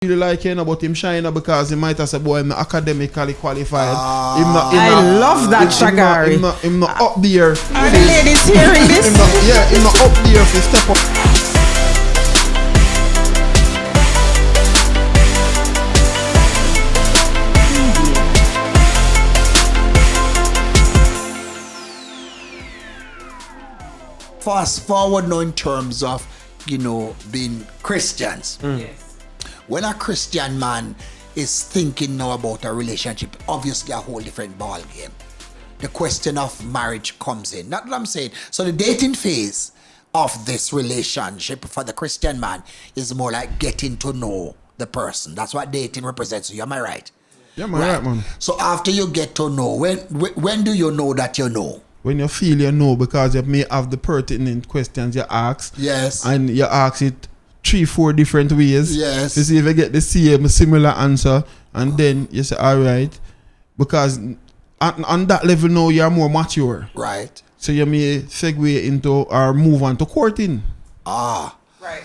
really like him, but him shine because he might have said, boy, I'm not academically qualified. I love that, Shagari. Him not up there. Are the ladies hearing this? Him not up there if he step up. Fast forward now in terms of, being Christians. Yes. When a Christian man is thinking now about a relationship, obviously a whole different ball game. The question of marriage comes in. That's what I'm saying. So the dating phase of this relationship for the Christian man is more like getting to know the person. That's what dating represents. So am I right? Yeah, right, man. So after you get to know, when do you know that you know? When you feel you know, because you may have the pertinent questions you ask. Yes. And you ask it 3-4 different ways. Yes. To see if you get the same similar answer. And then you say, all right. Because on that level now, you're more mature. Right. So you may segue into or move on to courting. Right,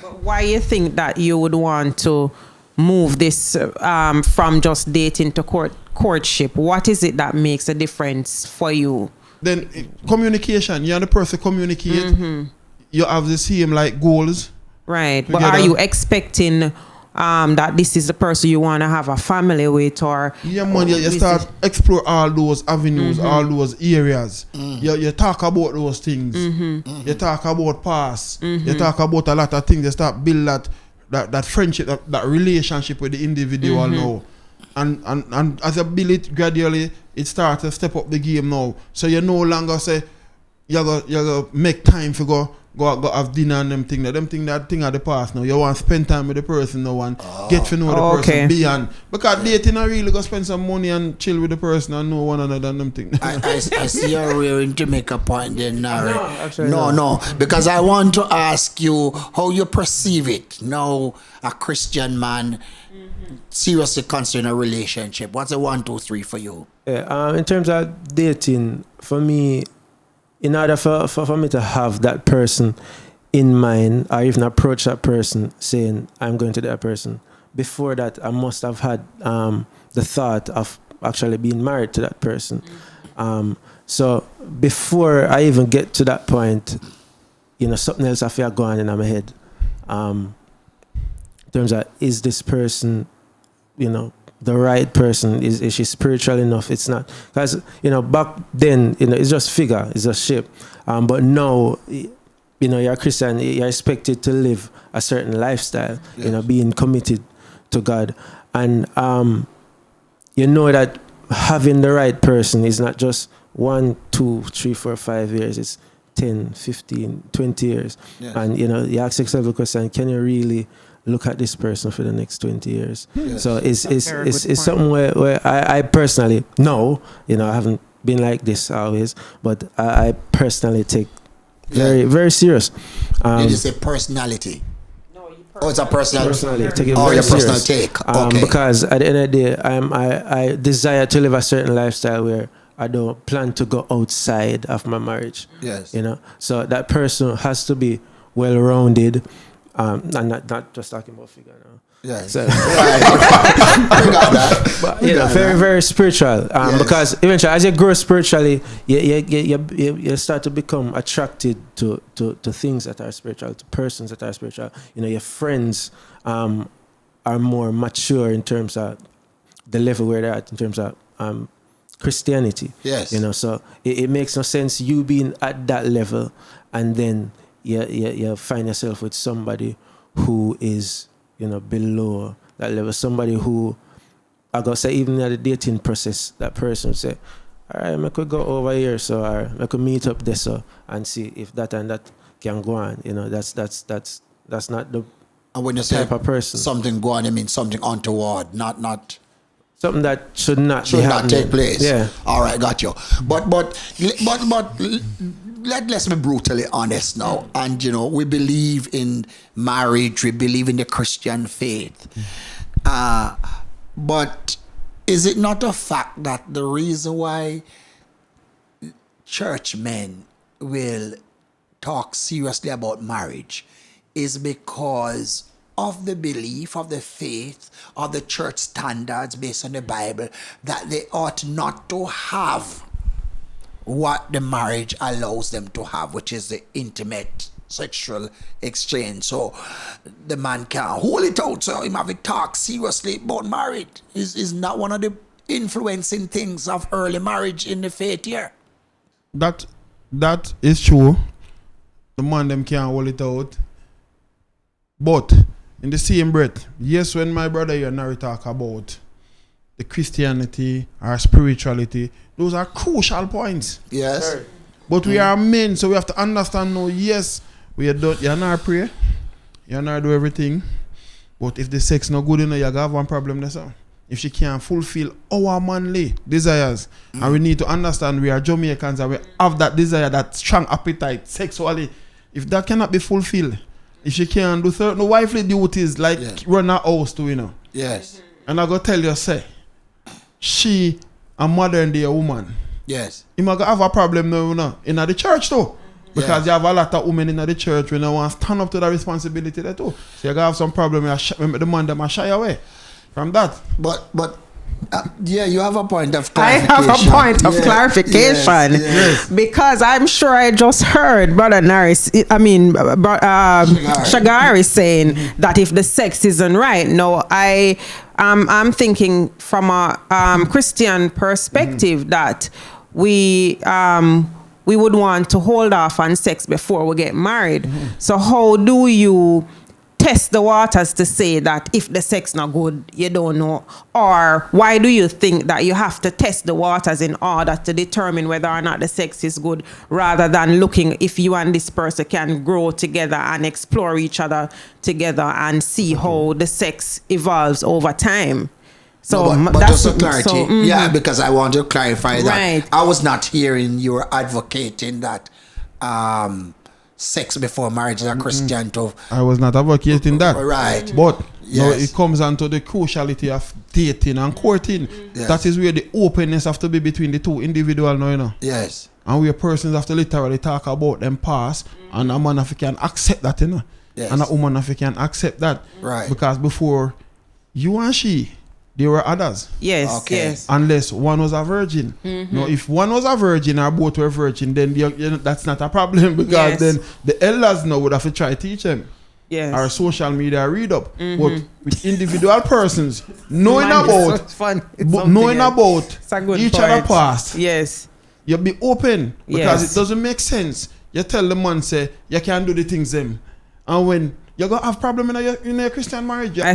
but why you think that you would want to move this from just dating to courtship? What is it that makes a difference for you? Then communication. You and the person communicate. Mm-hmm. You have the same like goals. Right. Together. But are you expecting that this is the person you want to have a family with, or? Yeah, man. You start explore all those avenues, all those areas. You talk about those things. You talk about past. You talk about a lot of things. You start build that friendship, that relationship with the individual now. And as you build it gradually, it starts to step up the game now. So you no longer say you go make time for go have dinner and them thing. That thing of the past now. You want to spend time with the person now and get to know the person beyond. Because dating I really go spend some money and chill with the person and know one another and them thing. I see you're rearing to make a point there now. No, because I want to ask you how you perceive it. Now a Christian man seriously considering a relationship. What's a 1, 2, 3 for you? Yeah, in terms of dating, for me, in order for me to have that person in mind, or even approach that person saying, I'm going to that person, before that, I must have had the thought of actually being married to that person. So before I even get to that point, something else I feel going in my head. In terms of, is this person, the right person? Is she spiritual enough? It's not, because back then it's just figure, it's just shape. But now you're a Christian, you're expected to live a certain lifestyle. Yes. Being committed to God, and that having the right person is not just 1, 2, 3, 4, 5 years. It's 10, 15, 20 years. Yes. And you ask yourself the question: can you really look at this person for the next 20 years? Yes. So it's something where I personally know, I haven't been like this always, but I personally take very, very serious. Did you say personality? No, it's a personality. Personally, take it your very personal serious. take. Okay. Because at the end of the day, I desire to live a certain lifestyle where I don't plan to go outside of my marriage. Yes. So that person has to be well-rounded. And not just talking about figure now. Yes. So, we got that. But very, very spiritual. Yes. Because eventually, as you grow spiritually, you start to become attracted to things that are spiritual, to persons that are spiritual. Your friends are more mature in terms of the level where they're at in terms of Christianity. Yes. So it makes no sense you being at that level and then you find yourself with somebody who is, below that level. Somebody who, I gotta say, even at the dating process, that person would say, all right, I could go over here, so I could meet up there, so, and see if that and that can go on. That's not the and when you type say of person. Something go on, I mean something untoward, not something that should not take place. Yeah. All right, got you. But let's be brutally honest now. And we believe in marriage. We believe in the Christian faith. But is it not a fact that the reason why churchmen will talk seriously about marriage is because of the belief, of the faith, of the church standards based on the Bible, that they ought not to have what the marriage allows them to have, which is the intimate sexual exchange. So the man can't hold it out, so him have to talk seriously about marriage. Is not one of the influencing things of early marriage in the faith here. That is true. The man them can't hold it out. But in the same breath, yes, when my brother here now talk about the Christianity or spirituality, those are crucial points. Yes. Sure. But we are men, so we have to understand now, yes, you're not pray, you're not do everything. But if the sex not good enough, you have one problem there, sir. If she can't fulfill our manly desires, and we need to understand we are Jamaicans and we have that desire, that strong appetite sexually. If that cannot be fulfilled, if she can't do certain wifely duties like run her house too, you know. Yes. And I go tell you, say, she a modern day woman. Yes. You might have a problem now, you know, in the church too. Because you have a lot of women in the church when they want to stand up to the responsibility there too. So you gotta have some problem when the man them shy away from that. But you have a point of clarification. I have a point of clarification. Yes. Because I'm sure I just heard Brother Norris, Shagari saying that if the sex isn't right. No, I'm thinking from a Christian perspective that we would want to hold off on sex before we get married. So how do you test the waters to say that if the sex not good, you don't know? Or why do you think that you have to test the waters in order to determine whether or not the sex is good, rather than looking if you and this person can grow together and explore each other together and see how the sex evolves over time? So no, but that's just for clarity, because I want to clarify that I was not hearing you were advocating that sex before marriage is a Christian to. I was not advocating that. Right. But no, it comes down to the cruciality of dating and courting. Yes. That is where the openness have to be between the two individuals now, you know. Yes. And where persons have to literally talk about them past, and a man if he can accept that, you know. Yes. And a woman if he can accept that. Right. Because before you and she, there were others. Yes, okay. yes. Unless one was a virgin. No, if one was a virgin or both were virgin, then that's not a problem, because then the elders now would have to try to teach them. Yes. Our social media read up. But with individual persons knowing about each other past, yes, you be open, because it doesn't make sense. You tell the man say you can't do the things them, and when you're gonna have problem in a Christian marriage. I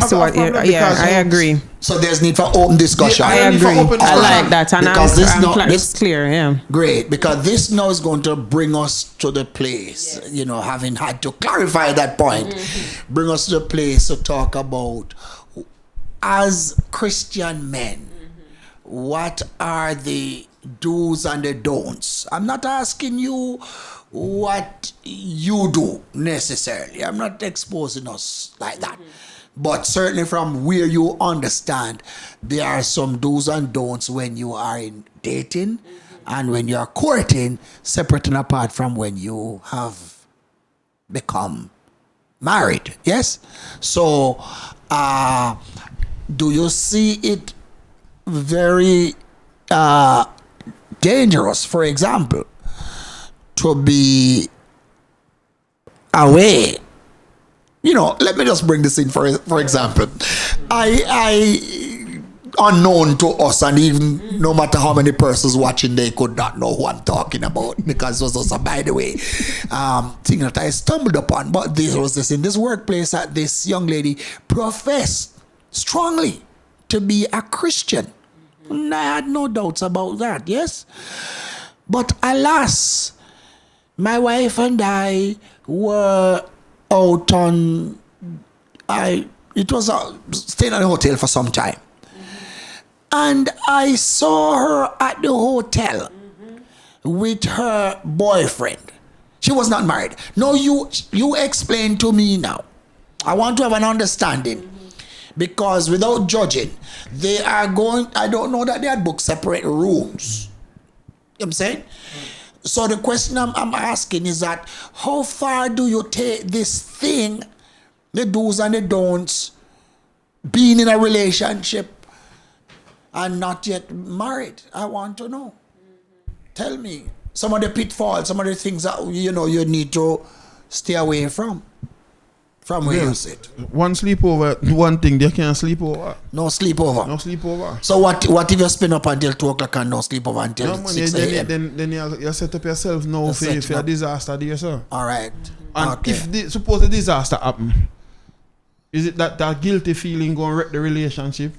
agree. So there's need for open discussion. I agree. I like that, and because it's clear. Yeah, great, because this now is going to bring us to the place. You know, having had to clarify that point, bring us to the place to talk about, as Christian men, what are the do's and the don'ts. I'm not asking you what you do necessarily. I'm not exposing us like that. But certainly from where you understand, there are some do's and don'ts when you are in dating and when you are courting, separate and apart from when you have become married. Yes? So, do you see it very dangerous, for example, to be away? You know, let me just bring this in for example. I unknown to us, and even no matter how many persons watching, they could not know who I'm talking about, because it was also, by the way, thing that I stumbled upon. But this was this in this workplace that this young lady professed strongly to be a Christian. And I had no doubts about that, yes? But alas, my wife and I were out on, it was staying at a hotel for some time. And I saw her at the hotel with her boyfriend. She was not married. No, you explain to me now. I want to have an understanding. Because without judging, they are going, I don't know that they had booked separate rooms. You know what I'm saying? So the question I'm asking is that, how far do you take this thing The do's and the don'ts. Being in a relationship and not yet married. I want to know. Tell me some of the pitfalls, some of the things that you need to stay away from where you sit. One sleepover, one thing they can't sleep over. No sleepover. No sleepover. So what if you spin up until 2 o'clock and no sleepover until 6 a.m.? Then you set up yourself now for a disaster there, sir. All right. And okay. if suppose the disaster happen, is it that guilty feeling going to wreck the relationship?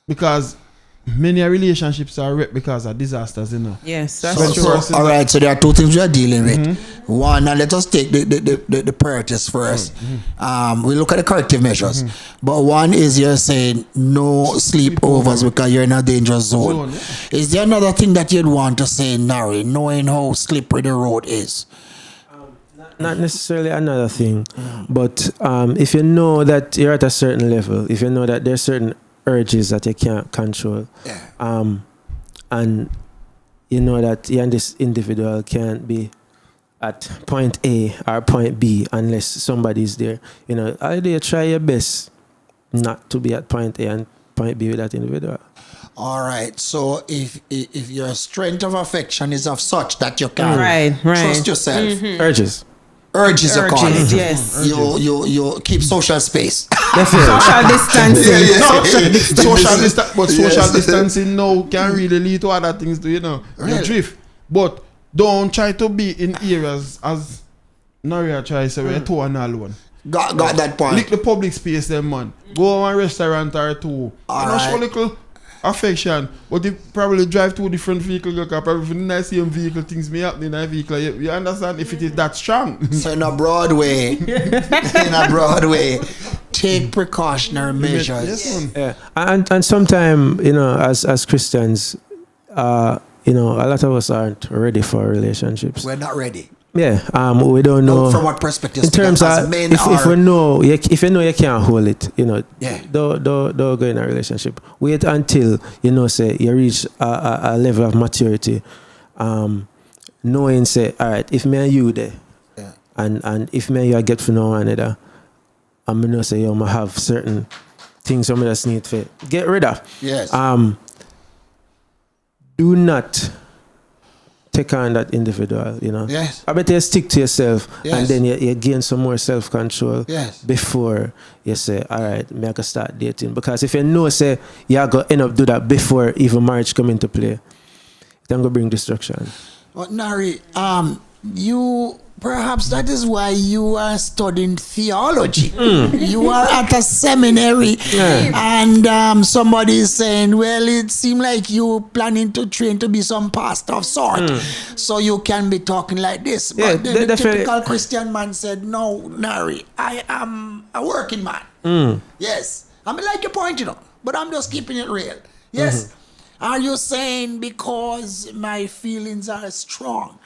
Because many relationships are wrecked because of disasters, Yes, that's true. All right, so there are 2 things we are dealing with. One, and let us take the priorities first. We look at the corrective measures. But one is you're saying no sleepovers because you're in a dangerous zone. Is there another thing that you'd want to say, Nari, knowing how slippery the road is? Not necessarily another thing, but if you know that you're at a certain level, if you know that there's certain urges that you can't control, and you know that you and this individual can't be at point A or point B unless somebody's there, either try your best not to be at point A and point B with that individual. All right. So if your strength of affection is of such that you can trust yourself, urges you call it. Yes. You keep social space. Social distancing. Social distancing now can really lead to other things to you drift. But don't try to be in areas as Naria tries to say we're 2 and alone. Got that point. Lick the public space them, man. Go to a restaurant or 2. Show little affection, but you probably drive 2 different vehicles. Probably in the same vehicle, things may happen in a vehicle. You understand if it is that strong. So in a broad way, take precautionary measures. Yes, and sometimes as Christians, a lot of us aren't ready for relationships. We're not ready. Yeah, we don't know. From what perspective? In terms of if you know you can't hold it, don't go in a relationship. Wait until say you reach a level of maturity, knowing say, all right, if me and you there, and if me and you get to know one another, I'm gonna say I have certain things I'm just need to get rid of. Yes. Do not take on that individual, Yes. I better stick to yourself, yes. and then you gain some more self-control, yes. before you say, all right, me I can start dating. Because if you say you're going to end up do that before even marriage come into play, it's going to bring destruction. Well, Nari, perhaps that is why you are studying theology. You are at a seminary, and somebody is saying, well, it seems like you planning to train to be some pastor of sort, so you can be talking like this. But then the typical Christian man said, no, Nari, I am a working man. Yes. I mean, like your point, but I'm just keeping it real. Yes. Are you saying because my feelings are strong,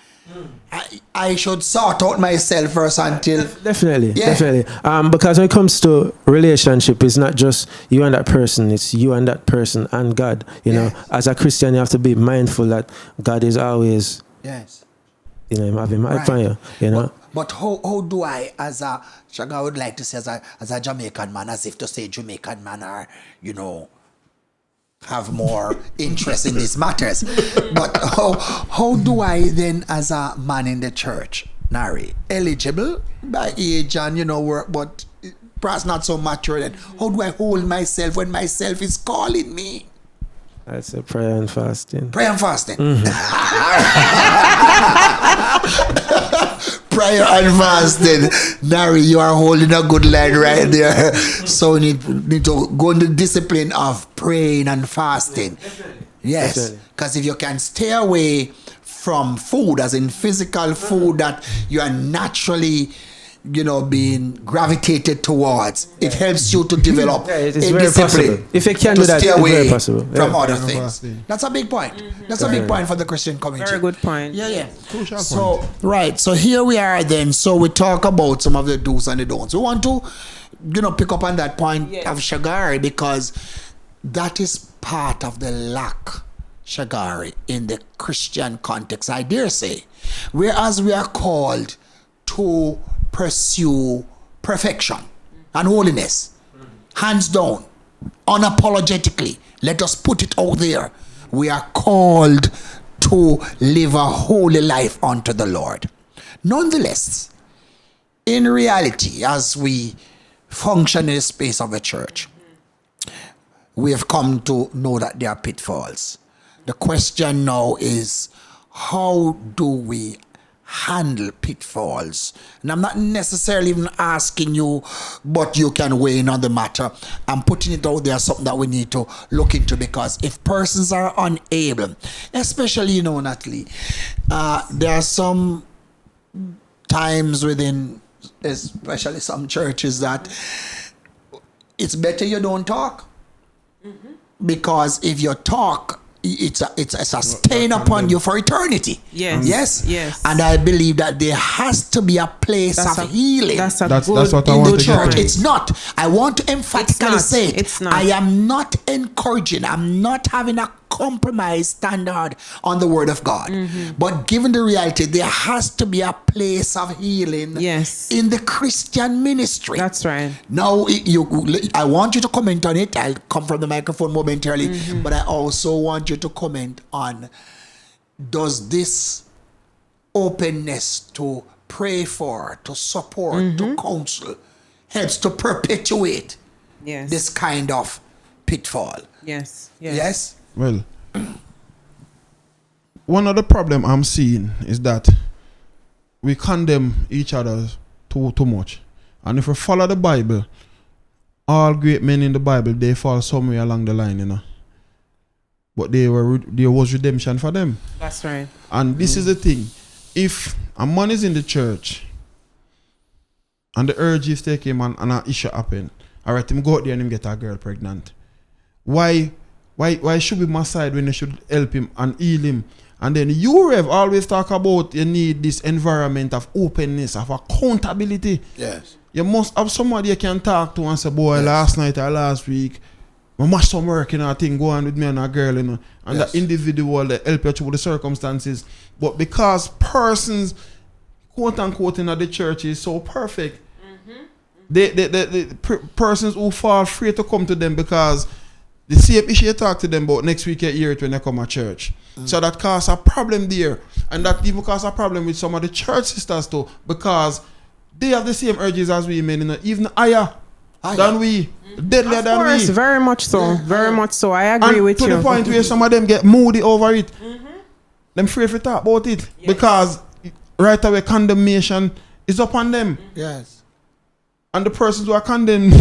I should sort out myself first until... Definitely. Because when it comes to relationship, it's not just you and that person, it's you and that person and God. As a Christian, you have to be mindful that God is always... Yes. Having my upon you, But how do I, as a... I would like to say as a Jamaican man, as if to say Jamaican man are, have more interest in these matters. But how do I then, as a man in the church, Nari, eligible by age and work, but perhaps not so mature, then how do I hold myself when myself is calling me? I'd say prayer and fasting. Prayer and fasting. Prayer and fasting. Nari, you are holding a good line right there. So you need to go in the discipline of praying and fasting. Yes. Because if you can stay away from food, as in physical food that you are naturally being gravitated towards, it helps you to develop a discipline. If you can do that, stay away it's very possible. from other things. That's a big point. That's a big point for the Christian community. Very good point. Yeah. Crucial So, point. right. So here we are then. So we talk about some of the do's and the don'ts. We want to, pick up on that point of Shagari, because that is part of the lack, Shagari, in the Christian context, I dare say. Whereas we are called to pursue perfection and holiness. Hands down, unapologetically. Let us put it out there. We are called to live a holy life unto the Lord. Nonetheless, in reality, as we function in the space of the church, we have come to know that there are pitfalls. The question now is, how do we handle pitfalls? And I'm not necessarily even asking you, but you can weigh in on the matter. I'm putting it out there, something that we need to look into, because if persons are unable, especially, Natalie, there are some times within, especially some churches, that it's better you don't talk. Because if you talk, it's a stain upon you for eternity. Yes. And I believe that there has to be a place of healing. That's what I want in the to church. get. It's not. I want to emphatically say it. It's not. I am not encouraging. I'm not having a compromise standard on the word of God. But given the reality, there has to be a place of healing in the Christian ministry. That's right. Now, I want you to comment on it. I'll come from the microphone momentarily. But I also want you to comment on, does this openness to pray for, to support, to counsel, helps to perpetuate this kind of pitfall? Yes? Well, one of the problem I'm seeing is that we condemn each other too much. And if we follow the Bible, all great men in the Bible, they fall somewhere along the line, But there was redemption for them. That's right. And this is the thing. If a man is in the church and the urge is take him and an issue happen, alright, him go out there and him get a girl pregnant. Why should we my side when you should help him and heal him? And then you, Rev, always talk about you need this environment of openness, of accountability. Yes. You must have somebody you can talk to and say, boy, last night or last week, I must some work in a thing, go on with me and a girl, And the individual, they help you through the circumstances. But because persons, quote unquote, in the church is so perfect, persons who fall free to come to them because the same issue you talk to them about next week you hear it when they come to church. So that causes a problem there. And that even causes a problem with some of the church sisters too, because they have the same urges as we men, even higher than we, deadlier than we. Very much so. Very much so. I agree with you. To the point where some of them get moody over it. Them afraid to talk about it. Because right away condemnation is upon them. Yes. And the persons who are condemned,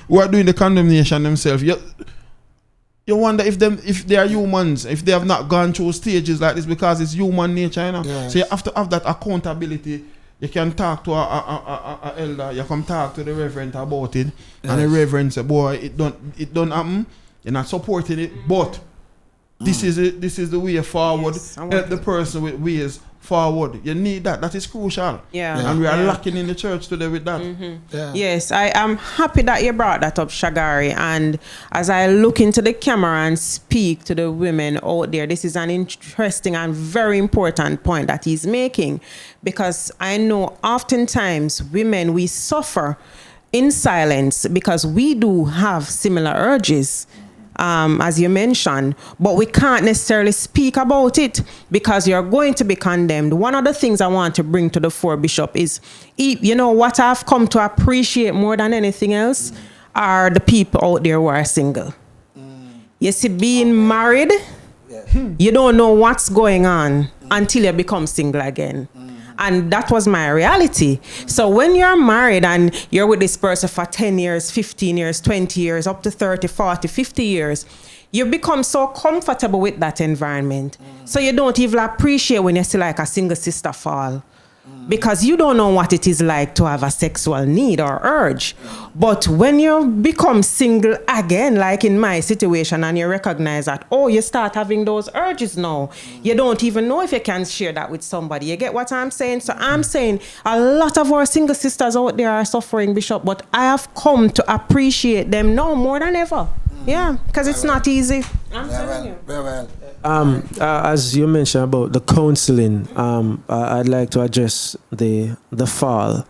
who are doing the condemnation themselves, you wonder if they are humans, if they have not gone through stages like this, because it's human nature, Yes. So you have to have that accountability. You can talk to a elder, you come talk to the reverend about it, and the reverend say, boy, it don't happen, you're not supporting it, but this is the way forward. Help the person with ways forward. You need that. That is crucial. And we are lacking in the church today with that. Yes, I am happy that you brought that up, Shagari. And as I look into the camera and speak to the women out there, this is an interesting and very important point that he's making, because I know oftentimes women, we suffer in silence because we do have similar urges. As you mentioned, but we can't necessarily speak about it because you're going to be condemned. One of the things I want to bring to the fore, Bishop, is, what I've come to appreciate more than anything else are the people out there who are single. You see, being married, you don't know what's going on until you become single again. And that was my reality. So when you're married and you're with this person for 10 years, 15 years, 20 years, up to 30, 40, 50 years, you become so comfortable with that environment. So you don't even appreciate when you see like a single sister fall. Because you don't know what it is like to have a sexual need or urge. But when you become single again, like in my situation, and you recognize that, you start having those urges now. You don't even know if you can share that with somebody. You get what I'm saying? So I'm saying a lot of our single sisters out there are suffering, Bishop, but I have come to appreciate them now more than ever. Yeah, because it's not easy. I'm telling you. Very well. As you mentioned about the counseling, I'd like to address the fall.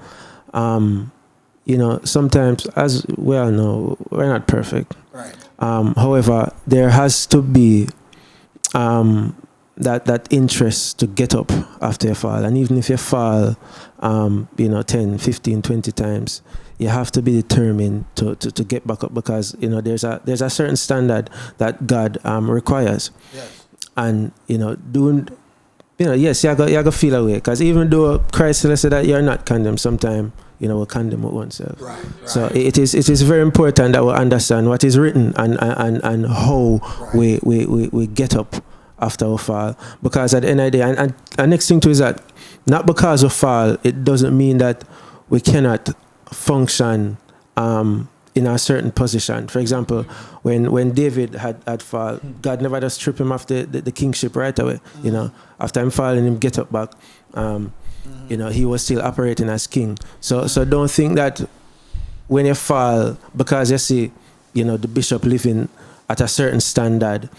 you know, sometimes, as we all know, we're not perfect. Right. However, there has to be that interest to get up after you fall. And even if you fall, you know, 10, 15, 20 times, you have to be determined to get back up, because, you know, there's a certain standard that God requires. Yes. And, you know, doing, you know, yes, you got to feel away, because even though Christ said that you're not condemned, sometimes, you know, we condemn oneself. Right. So it is very important that we understand what is written and how we get up after we fall. Because at the end of the day, and next thing too is that not because we fall, it doesn't mean that we cannot function in a certain position. For example, when David had fall, God never just strip him off the kingship right away. You know, after him falling, him get up back. You know, he was still operating as king. So don't think that when you fall, because you see, you know, the bishop living at a certain standard,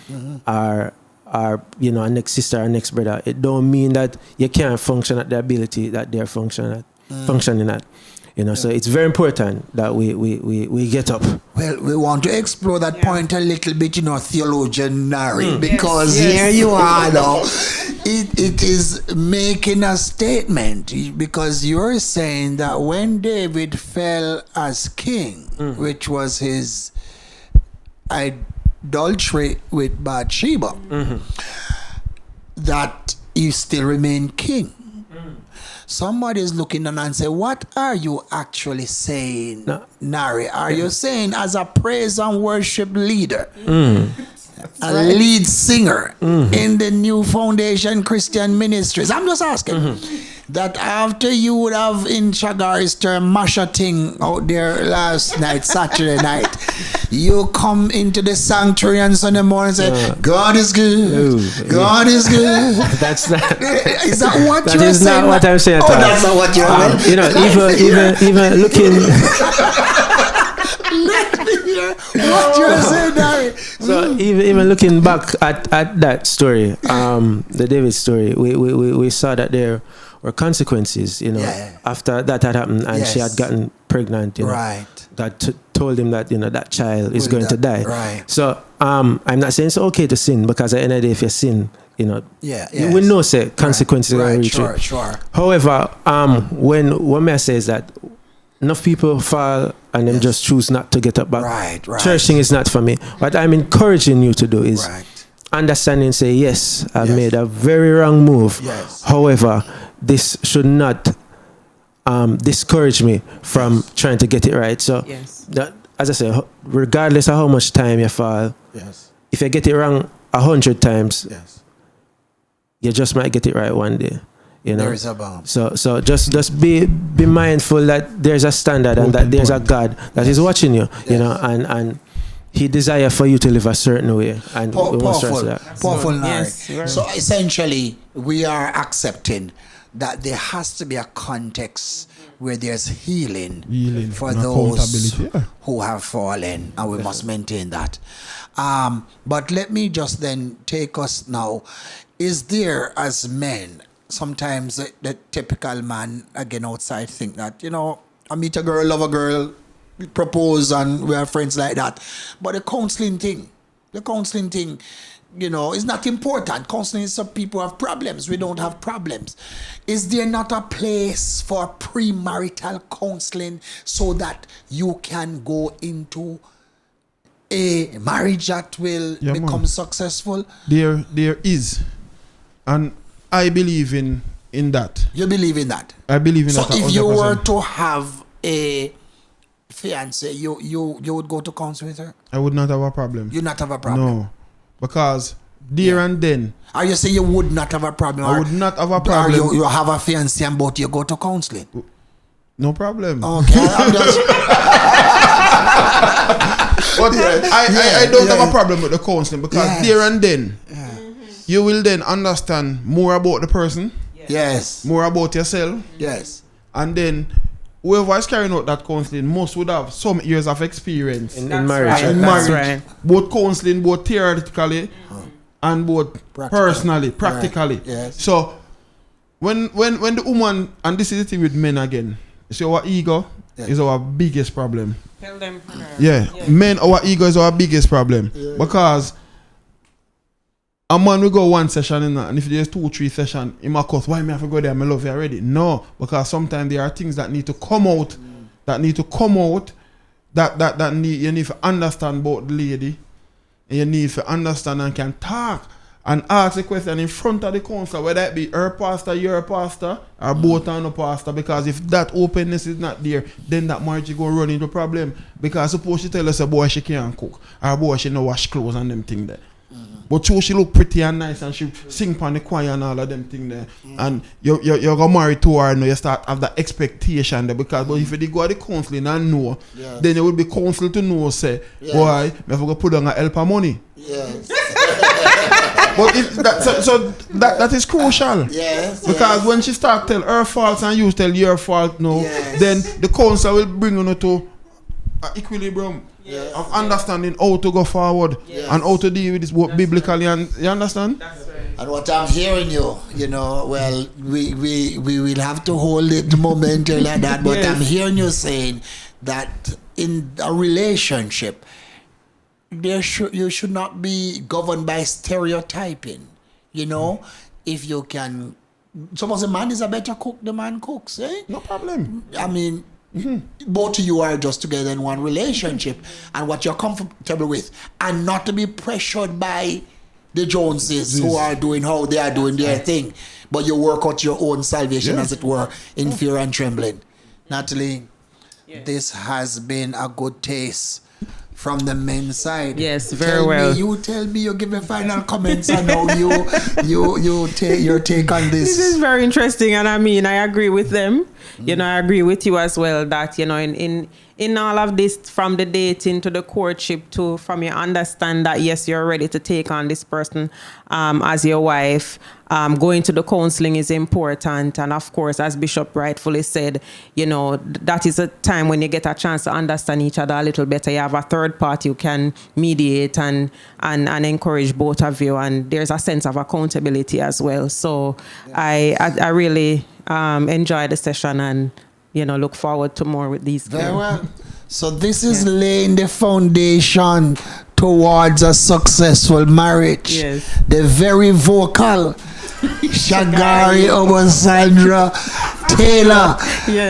or you know, a next sister or next brother, it don't mean that you can't function at the ability that they're functioning at. You know, so it's very important that we get up. Well, we want to explore that point a little bit, you know, theologian Nari, because here you are now. It is making a statement, because you're saying that when David fell as king, which was his adultery with Bathsheba, that he still remained king. Somebody is looking on and say, what are you actually saying, Nari? Are you saying as a praise and worship leader, a lead singer in the New Foundation Christian Ministries? I'm just asking. That after you would have, in Shagari's term, mash a thing out there last night, Saturday night, you come into the sanctuary on Sunday morning and say, God is good. God is good. That's not. Is that what you're saying? That is not what I'm saying at all. That's not what you're saying. You know, even looking. Let me hear what you're saying, Darren. So even looking back at that story, the David story, we saw that there were consequences, you know, after that had happened, and she had gotten pregnant, you know. Right. God told him that, you know, that child is going to die. Right. So I'm not saying it's okay to sin, because at the end of the day, if you sin, you know, we know say consequences are reach you. Sure. However, when may I say is that enough people fall and them just choose not to get up back. Right. Church thing is not for me. What I'm encouraging you to do is understanding, say, yes, I've made a very wrong move. Yes. However, this should not discourage me from trying to get it right. So, that, as I say, regardless of how much time you fall, if you get it wrong 100 times, you just might get it right one day. You know? There is a bomb. So just be mindful that there's a standard and that there's a God that is watching you. You know, and He desires for you to live a certain way, and we must trust that. Powerful, Nari. So essentially, we are accepting that there has to be a context where there's healing for those who have fallen, and we must maintain that. But let me just then take us now. Is there, as men, sometimes the typical man, again, outside, think that, you know, I meet a girl, love a girl, propose, and we are friends like that. But the counseling thing, you know, is not important. Counseling is some people have problems. We don't have problems. Is there not a place for premarital counseling so that you can go into a marriage that will become successful? There is. And I believe in that. You believe in that? I believe in so that. So if you were to have a fiance, you would go to counsel with her? I would not have a problem. You not have a problem? No. Because there and then. Are you saying you would not have a problem? I would not have a problem. Or you have a fiance and both you go to counseling? No problem. Okay, I'm just... But I don't have a problem with the counseling, because there and then you will then understand more about the person. Yes. More about yourself. Yes. And then whoever is carrying out that counseling most would have some years of experience in marriage. That's right. Both counseling, both theoretically and both personally, practically. Right. Yes. So when the woman, and this is the thing with men again, You see, our ego is our biggest problem. Tell them. Yeah. Men, our ego is our biggest problem. Yeah. Because a man will go one session and if there's 2-3 sessions, he might cuss, why me have to go there? I love you already. No, because sometimes there are things that need to come out, that need you need to understand about the lady, and you need to understand and can talk and ask the question in front of the council, whether it be her pastor, your pastor, or both are no pastor, because if that openness is not there, then that marriage is going to run into a problem. Because suppose she tell us a boy she can't cook, or a boy she no wash clothes and them things there. But she look pretty and nice and she sing on the choir and all of them things there. And you're going to marry to her and you start have that expectation there. Because but if you go to the counseling and know, then you will be counseled to know, say, boy, I have to put on a help of money. Yes. But if that is crucial. Yes. Because when she start tell her faults and you tell your fault no, then the counsel will bring you to equilibrium. Of understanding how to go forward and how to deal with this both biblically, and you understand? That's right. And what I'm hearing you know, well, we will have to hold it momentarily like that, but I'm hearing you saying that in a relationship, you should not be governed by stereotyping. You know, if you can, suppose a man is a better cook, the man cooks, eh? No problem. I mean, both of you are just together in one relationship and what you're comfortable with, and not to be pressured by the Joneses who are doing how they are doing their thing, but you work out your own salvation, as it were, in fear and trembling. Natalie, this has been a good taste from the men's side. Yes, very well. You tell me, you give me final comments on how you take your take on this. This is very interesting, and I mean, I agree with them. You know, I agree with you as well that, you know, in all of this, from the dating to the courtship to from you understand that, yes, you're ready to take on this person as your wife. Going to the counseling is important. And of course, as Bishop rightfully said, you know, that is a time when you get a chance to understand each other a little better. You have a third party who can mediate and encourage both of you. And there's a sense of accountability as well. So I really enjoy the session and, you know, look forward to more with these girls. Very well. So this is laying the foundation towards a successful marriage. Yes. The very vocal Shagari Obasandra Taylor,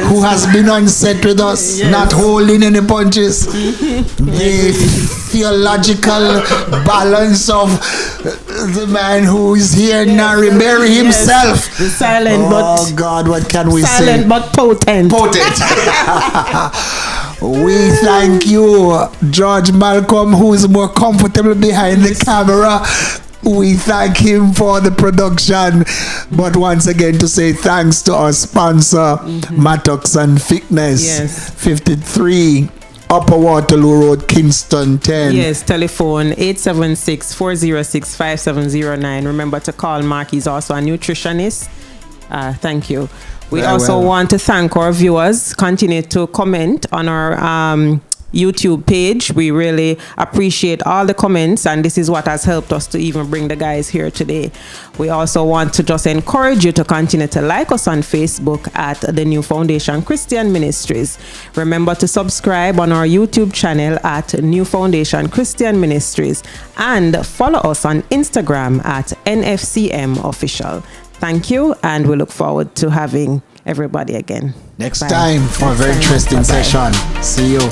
who has been on set with us, not holding any punches. The theological balance of the man who is here, Nari Mary himself. The silent but God, what can we say? Silent but potent. We thank you, George Malcolm, who is more comfortable behind the camera. We thank him for the production. But once again, to say thanks to our sponsor, Mattox and Fitness, 53 Upper Waterloo Road, Kingston 10. Yes, telephone 876-406-5709. Remember to call Mark. He's also a nutritionist. Thank you. We also want to thank our viewers. Continue to comment on our YouTube page. We really appreciate all the comments, and this is what has helped us to even bring the guys here today. We also want to just encourage you to continue to like us on Facebook at the New Foundation Christian Ministries. Remember to subscribe on our YouTube channel at New Foundation Christian Ministries, and follow us on Instagram at NFCM Official. Thank you, and we look forward to having everybody again. Next time for a very interesting session. See you.